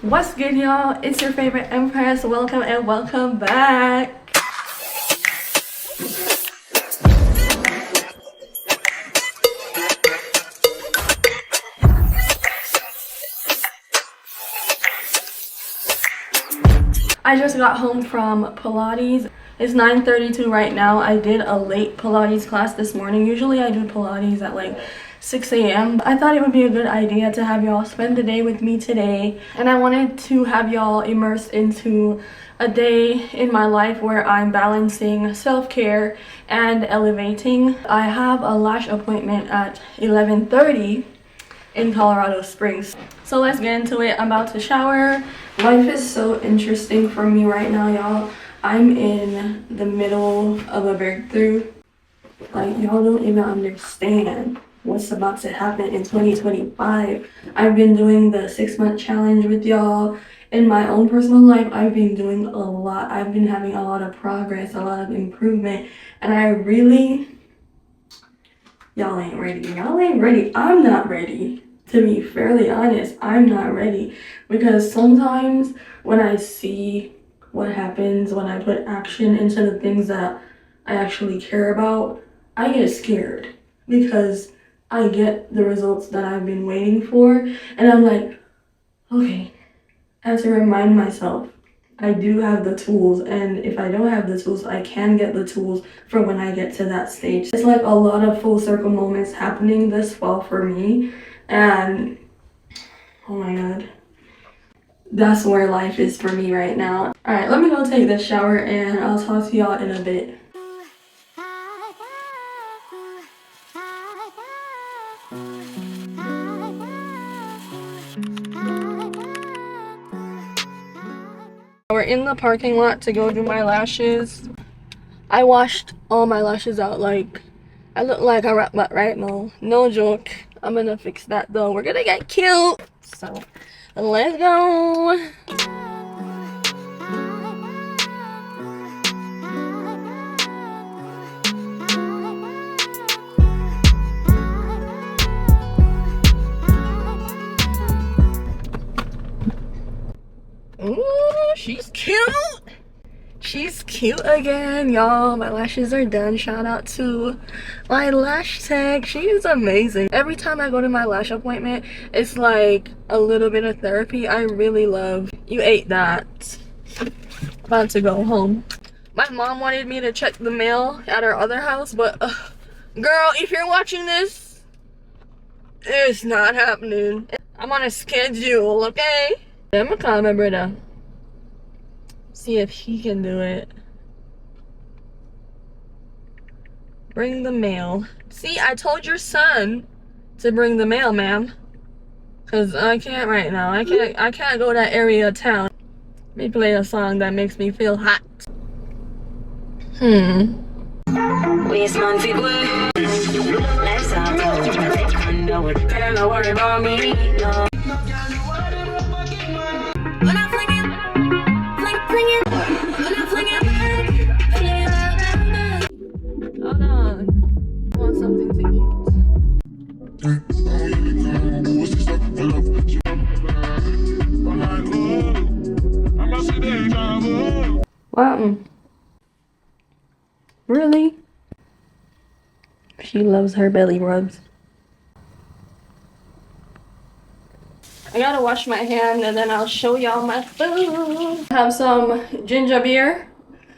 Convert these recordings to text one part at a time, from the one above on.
What's good, y'all? It's your favorite Empress. Welcome and welcome back. I just got home from Pilates. It's 9:32 right now. I did a late Pilates class this morning. Usually I do Pilates at like 6 a.m. I thought it would be a good idea to have y'all spend the day with me today. And I wanted to have y'all immersed into a day in my life where I'm balancing self-care and elevating. I have a lash appointment at 11:30 in Colorado Springs. So let's get into it. I'm about to shower. Life is so interesting for me right now, y'all. I'm in the middle of a breakthrough. Like, y'all don't even understand what's about to happen in 2025. I've been doing the 6-month challenge with y'all. In my own personal life, I've been doing a lot. I've been having a lot of progress, a lot of improvement, and I really, y'all ain't ready. Y'all ain't ready. I'm not ready. To be fairly honest, I'm not ready, because sometimes when I see what happens when I put action into the things that I actually care about, I get scared because I get the results that I've been waiting for, and I'm like, okay, I have to remind myself I do have the tools, and if I don't have the tools, I can get the tools for when I get to that stage. It's like a lot of full circle moments happening this fall for me, and oh my god, that's where life is for me right now. All right, let me go take this shower and I'll talk to y'all in a bit. We're in the parking lot to go do my lashes. I washed all my lashes out. Like, I look like a rat butt right now. No joke. I'm gonna fix that though. We're gonna get cute. So, let's go. Ooh, she's cute. She's cute again, y'all. My lashes are done. Shout out to my lash tech. She is amazing. Every time I go to my lash appointment, it's like a little bit of therapy. I really love. You ate that. About to go home. My mom wanted me to check the mail at her other house, but girl, if you're watching this, it's not happening. I'm on a schedule, okay? I'm gonna call my brother. See if he can do it. Bring the mail. See, I told your son to bring the mail, ma'am. Cause I can't right now. I can't go that area of town. Let me play a song that makes me feel hot. Hold on. I want something to eat. Wow. Really? She loves her belly rubs. I gotta wash my hand and then I'll show y'all my food. I have some ginger beer.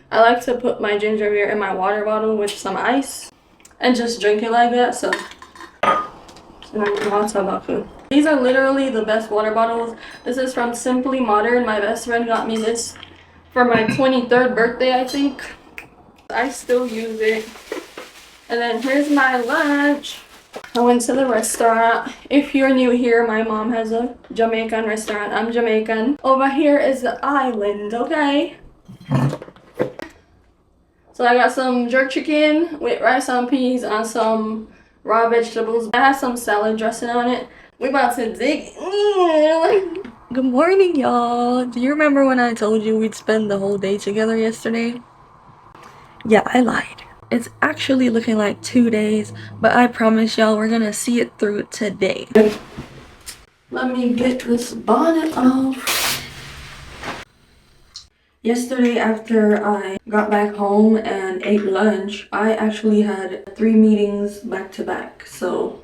I like to put my ginger beer in my water bottle with some ice and just drink it like that. So these are literally the best water bottles. This is from Simply Modern. My best friend got me this for my 23rd birthday, I think. I still use it. And then here's my lunch. I went to the restaurant. If you're new here, my mom has a Jamaican restaurant. I'm Jamaican. Over here is the island, okay? So I got some jerk chicken with rice and peas and some raw vegetables. I have some salad dressing on it. We about to dig in. Good morning, y'all. Do you remember when I told you we'd spend the whole day together yesterday? Yeah, I lied. It's actually looking like 2 days, but I promise y'all we're gonna see it through today. Let me get this bonnet off. Yesterday, after I got back home and ate lunch, I actually had 3 meetings back to back. So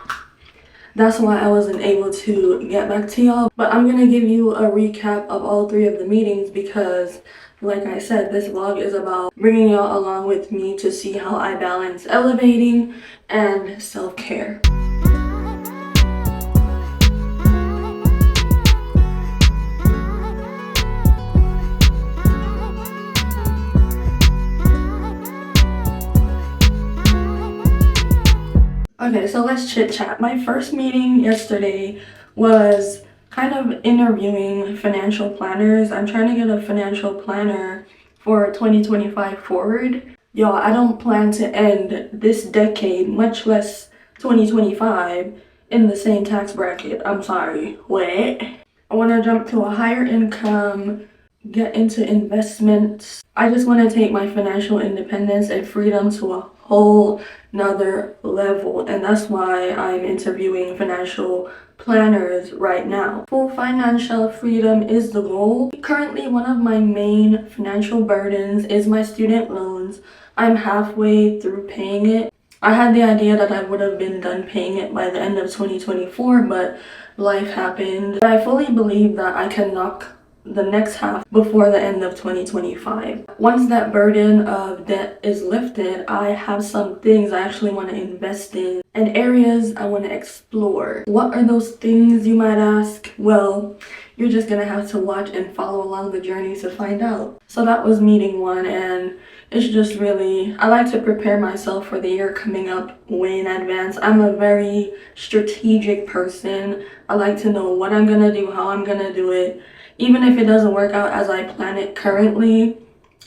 that's why I wasn't able to get back to y'all. But I'm gonna give you a recap of all 3 of the meetings because, like I said, this vlog is about bringing y'all along with me to see how I balance elevating and self-care. Okay, so let's chit chat. My first meeting yesterday was kind of interviewing financial planners. I'm trying to get a financial planner for 2025 forward. Y'all, I don't plan to end this decade, much less 2025, in the same tax bracket. I'm sorry, what? I want to jump to a higher income, get into investments. I just want to take my financial independence and freedom to a whole nother level, and that's why I'm interviewing financial planners right now. Full financial freedom is the goal. Currently, one of my main financial burdens is my student loans. I'm halfway through paying it. I had the idea that I would have been done paying it by the end of 2024, but life happened. I fully believe that I can knock the next half before the end of 2025. Once that burden of debt is lifted, I have some things I actually want to invest in and areas I want to explore. What are those things, you might ask? Well, you're just gonna have to watch and follow along the journey to find out. So that was meeting 1, and it's just really, I like to prepare myself for the year coming up way in advance. I'm a very strategic person. I like to know what I'm gonna do, how I'm gonna do it. Even if it doesn't work out as I plan it currently,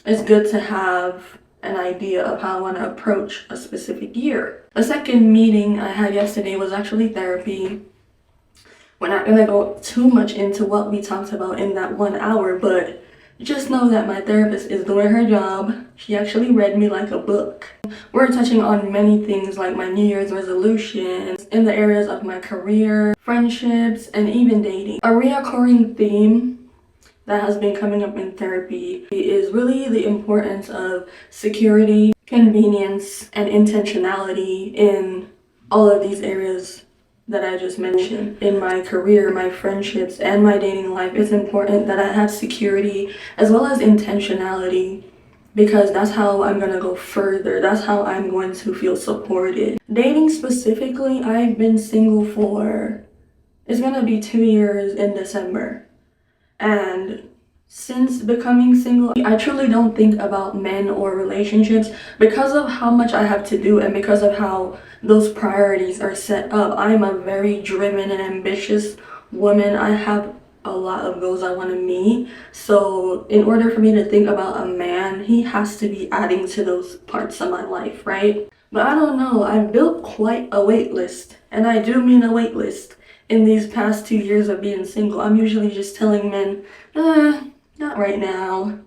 it's good to have an idea of how I want to approach a specific year. The second meeting I had yesterday was actually therapy. We're not going to go too much into what we talked about in that 1 hour, but just know that my therapist is doing her job. She actually read me like a book. We're touching on many things like my New Year's resolutions in the areas of my career, friendships, and even dating. A reoccurring theme that has been coming up in therapy is really the importance of security, convenience, and intentionality in all of these areas that I just mentioned. In my career, my friendships, and my dating life, it's important that I have security as well as intentionality, because that's how I'm gonna go further. That's how I'm going to feel supported. Dating specifically, I've been single for, it's gonna be 2 years in December. And since becoming single, I truly don't think about men or relationships because of how much I have to do and because of how those priorities are set up. I'm a very driven and ambitious woman. I have a lot of goals I want to meet. So in order for me to think about a man, he has to be adding to those parts of my life, right? But I don't know, I've built quite a wait list, and I do mean a wait list. In these past 2 years of being single, I'm usually just telling men, not right now,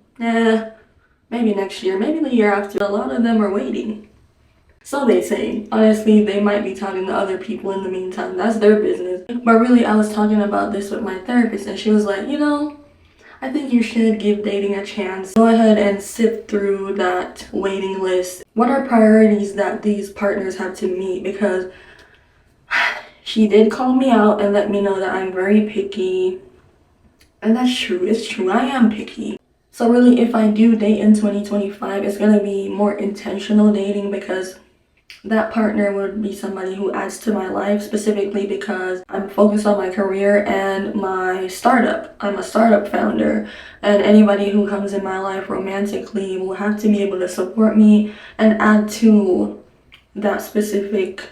maybe next year, maybe the year after. A lot of them are waiting. So they say. Honestly, they might be talking to other people in the meantime. That's their business. But really, I was talking about this with my therapist, and she was like, I think you should give dating a chance. Go ahead and sift through that waiting list. What are priorities that these partners have to meet? Because she did call me out and let me know that I'm very picky. And that's true, it's true, I am picky. So really, if I do date in 2025, it's gonna be more intentional dating, because that partner would be somebody who adds to my life, specifically because I'm focused on my career and my startup. I'm a startup founder, and anybody who comes in my life romantically will have to be able to support me and add to that specific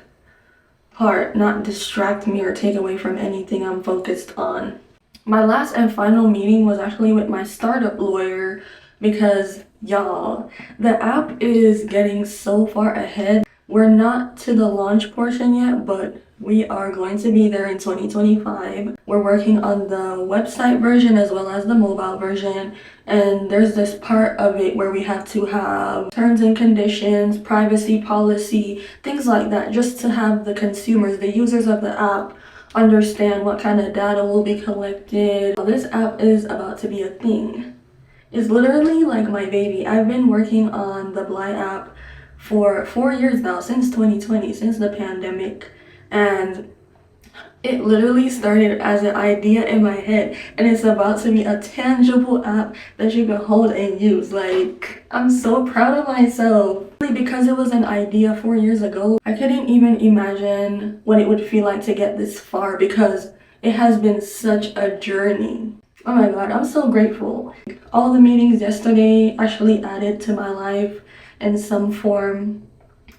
part, not distract me or take away from anything I'm focused on. My last and final meeting was actually with my startup lawyer, because y'all, the app is getting so far ahead. We're not to the launch portion yet, but we are going to be there in 2025. We're working on the website version as well as the mobile version, and there's this part of it where we have to have terms and conditions, privacy policy, things like that, just to have the consumers, the users of the app, understand what kind of data will be collected. This app is about to be a thing. is literally like my baby. I've been working on the Byeee app for 4 years now, since 2020, since the pandemic. And it literally started as an idea in my head, and it's about to be a tangible app that you can hold and use. Like, I'm so proud of myself. Because it was an idea 4 years ago, I couldn't even imagine what it would feel like to get this far, because it has been such a journey. Oh my god, I'm so grateful. All the meetings yesterday actually added to my life in some form,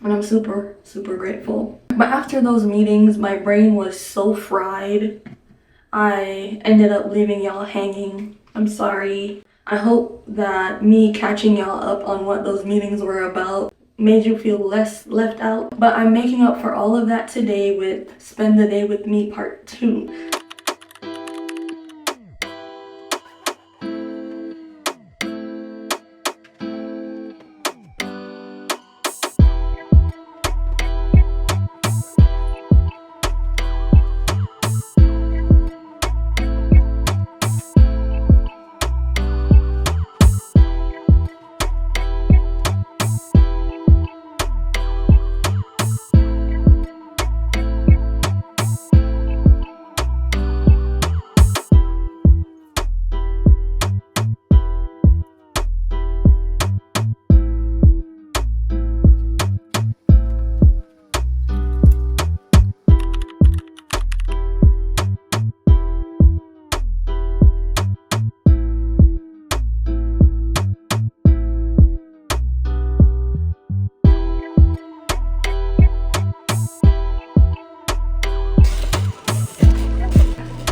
and I'm super grateful. But after those meetings, my brain was so fried. I ended up leaving y'all hanging. I'm sorry. I hope that me catching y'all up on what those meetings were about made you feel less left out. But I'm making up for all of that today with Spend the Day With Me Part 2.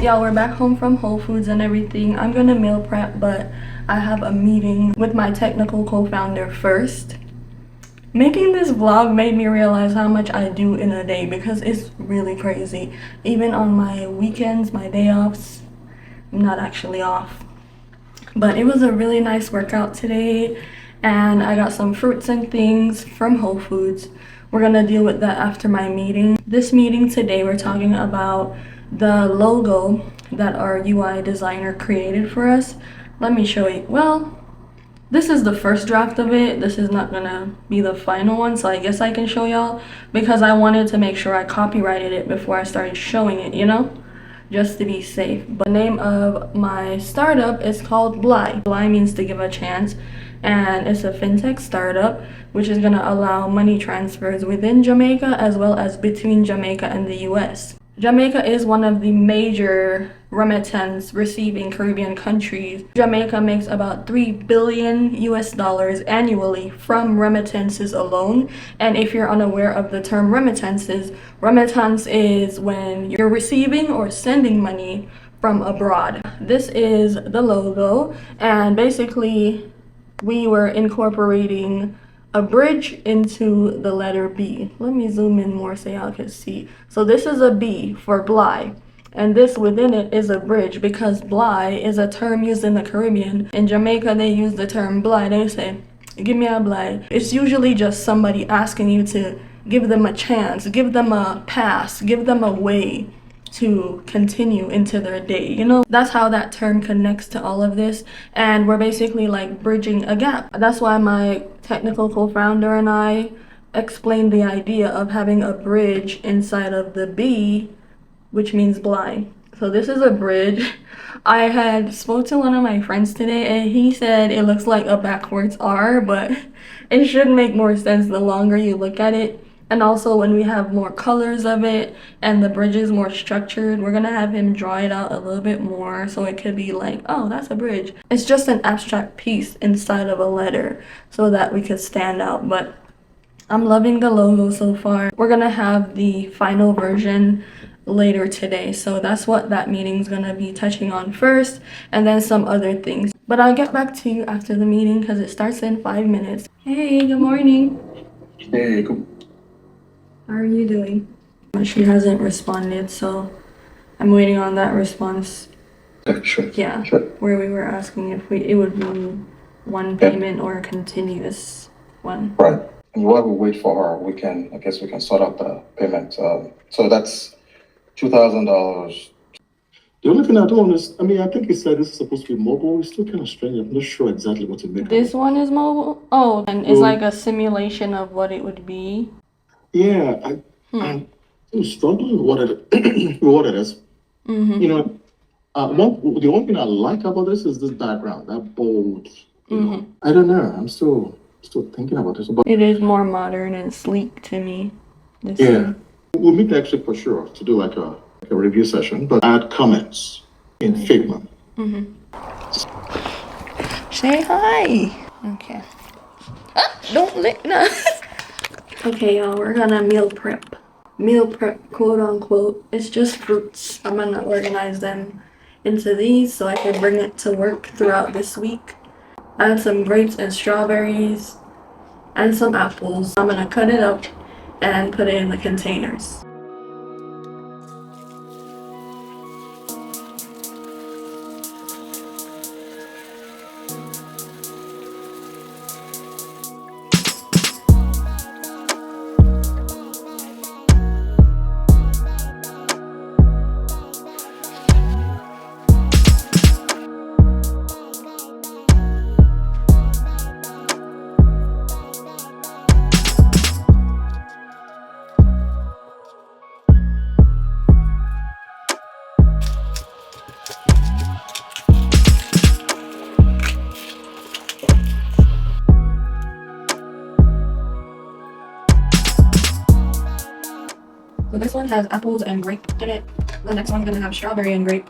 Y'all, we're back home from Whole Foods and everything. I'm gonna meal prep, but I have a meeting with my technical co-founder first. Making this vlog made me realize how much I do in a day, because it's really crazy. Even on my weekends, my day offs, I'm not actually off. But it was a really nice workout today, and I got some fruits and things from Whole Foods. We're gonna deal with that after my meeting. This meeting today, we're talking about the logo that our UI designer created for us. Let me show you. Well, this is the first draft of it. This is not gonna be the final one, so I guess I can show y'all, because I wanted to make sure I copyrighted it before I started showing it, you know, just to be safe. But the name of my startup is called Byeee. Byeee means to give a chance, and it's a fintech startup which is gonna allow money transfers within Jamaica as well as between Jamaica and the US. Jamaica is one of the major remittance receiving Caribbean countries. Jamaica makes about $3 billion US annually from remittances alone. And if you're unaware of the term remittances, remittance is when you're receiving or sending money from abroad. This is the logo, and basically we were incorporating a bridge into the letter B. Let me zoom in more so y'all can see. So this is a B for Byeee, and this within it is a bridge, because Byeee is a term used in the Caribbean. In Jamaica, they use the term Byeee. They say, give me a Byeee. It's usually just somebody asking you to give them a chance, give them a pass, give them a way to continue into their day, you know. That's how that term connects to all of this, and we're basically like bridging a gap. That's why my technical co-founder and I explained the idea of having a bridge inside of the B, which means Byeee. So this is a bridge. I had spoke to one of my friends today, and he said it looks like a backwards R, but it should make more sense the longer you look at it. And also, when we have more colors of it and the bridge is more structured, we're gonna have him draw it out a little bit more, so it could be like, oh, that's a bridge. It's just an abstract piece inside of a letter so that we could stand out. But I'm loving the logo so far. We're gonna have the final version later today, so that's what that meeting's gonna be touching on first, and then some other things. But I'll get back to you after the meeting because it starts in 5 minutes. Hey, good morning. Hey, good. How are you doing? She hasn't responded, so I'm waiting on that response. Sure. Yeah, Sure. where we were asking if it would be one payment or a continuous one. Right. And while we wait for her, I guess we can sort out the payment. So that's $2,000. The only thing I don't understand, I mean, I think he said this is supposed to be mobile. It's still kind of strange. I'm not sure exactly what to make of This it. one is mobile? Oh, and it's like a simulation of what it would be. Yeah, I'm still struggling with what it, what it is. You know, the one thing I like about this is this background, that bold, you know. I don't know. I'm still thinking about this. But It is more modern and sleek to me. This yeah, one. we'll meet next week for sure to do like a review session, but add comments in Figma. Say hi. Okay. Ah, don't lick no. Okay, y'all, we're gonna meal prep. Meal prep, quote unquote. It's just fruits. I'm gonna organize them into these so I can bring it to work throughout this week. I have some grapes and strawberries and some apples. I'm gonna cut it up and put it in the containers. So this one has apples and grape in it. The next one's gonna have strawberry and grape.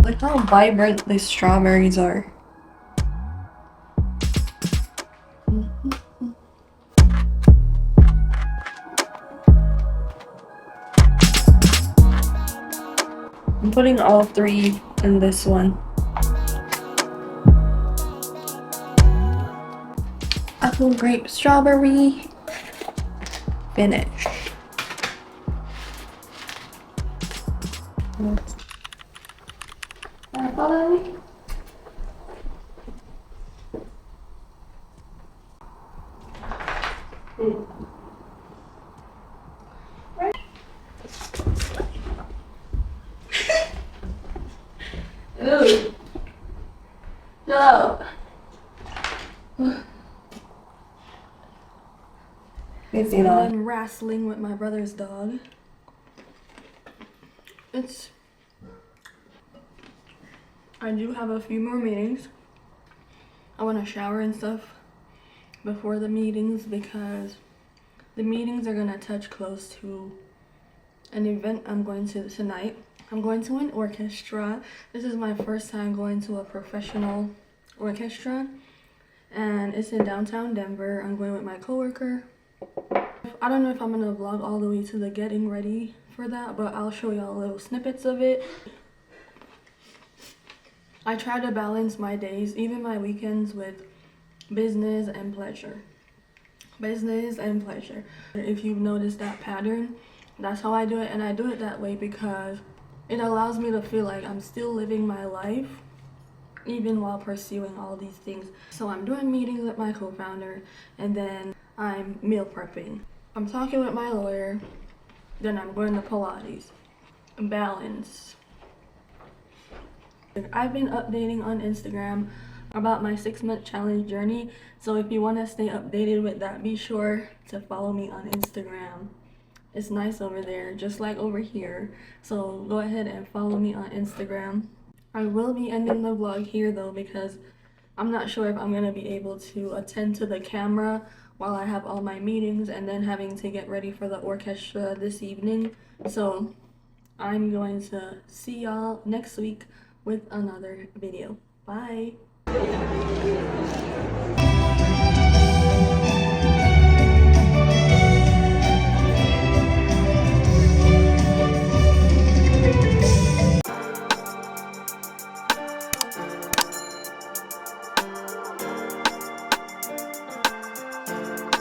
Look how vibrant these strawberries are. I'm putting all three in this one. Apple, grape, strawberry. Finish. Follow me. Ooh. No. I'm wrestling with my brother's dog. I do have a few more meetings. I want to shower and stuff before the meetings because the meetings are gonna touch close to an event I'm going to tonight. I'm going to an orchestra. This is my first time going to a professional orchestra, and it's in downtown Denver. I'm going with my coworker. I don't know if I'm gonna vlog all the way to the getting ready for that, but I'll show y'all little snippets of it. I try to balance my days, even my weekends, with business and pleasure. Business and pleasure. If you've noticed that pattern, that's how I do it, and I do it that way because it allows me to feel like I'm still living my life even while pursuing all these things. So I'm doing meetings with my co-founder, and then I'm meal prepping. I'm talking with my lawyer, then I'm going to Pilates. Balance. I've been updating on Instagram about my 6-month challenge journey, so if you want to stay updated with that, be sure to follow me on Instagram. It's nice over there, just like over here, so go ahead and follow me on Instagram. I will be ending the vlog here though because I'm not sure if I'm going to be able to attend to the camera while I have all my meetings and then having to get ready for the orchestra this evening. So I'm going to see y'all next week with another video. Bye.